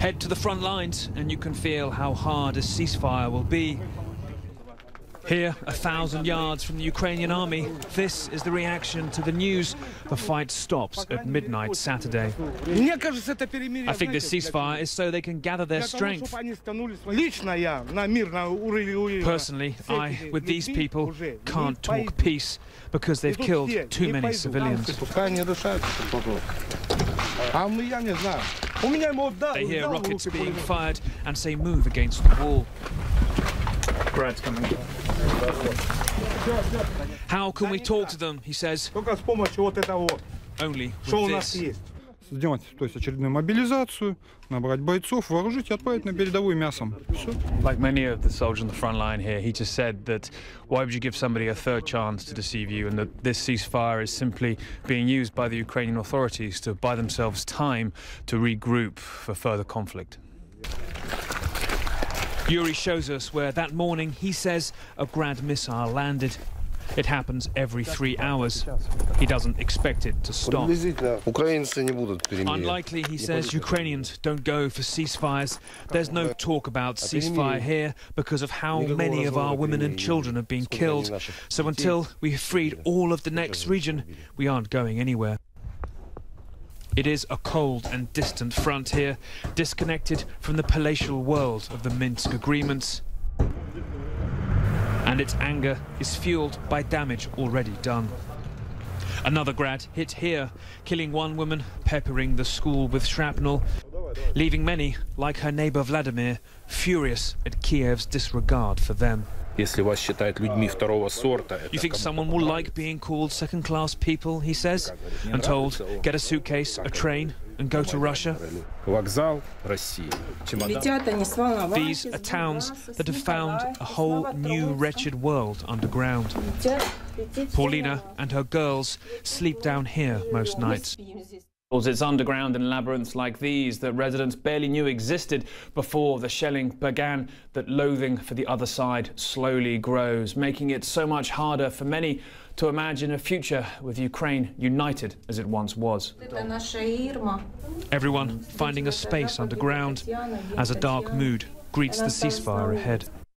Head to the front lines and you can feel how hard a ceasefire will be. Here, 1,000 yards from the Ukrainian army, this is the reaction to the news. The fight stops at midnight Saturday. I think this ceasefire is so they can gather their strength. Personally, I, with these people, can't talk peace because they've killed too many civilians. They hear rockets being fired and say move against the wall. Brad's coming. How can we talk to them, he says. Only with this. Сделать, то есть очередную мобилизацию, набрать бойцов, вооружить и отправить на передовую мясом. Все. Like many of the soldiers on the front line here, he just said that why would you give somebody a third chance to deceive you, and that this ceasefire is simply being used by the Ukrainian authorities to buy themselves time to regroup for further conflict. Yuri shows us where that morning, he says, a Grad missile landed. It happens every 3 hours. He doesn't expect it to stop. Unlikely, he says, Ukrainians don't go for ceasefires. There's no talk about ceasefire here because of how many of our women and children have been killed. So until we've freed all of the next region, we aren't going anywhere. It is a cold and distant front here, disconnected from the palatial world of the Minsk agreements. And its anger is fueled by damage already done. Another Grad hit here, killing one woman, peppering the school with shrapnel, leaving many, like her neighbor Vladimir, furious at Kiev's disregard for them. You think someone will like being called second-class people, he says, and told, get a suitcase, a train, and go to Russia? These are towns that have found a whole new wretched world underground. Paulina and her girls sleep down here most nights. It's underground in labyrinths like these that residents barely knew existed before the shelling began, that loathing for the other side slowly grows, making it so much harder for many to imagine a future with Ukraine united as it once was. Everyone finding a space underground as a dark mood greets the ceasefire ahead.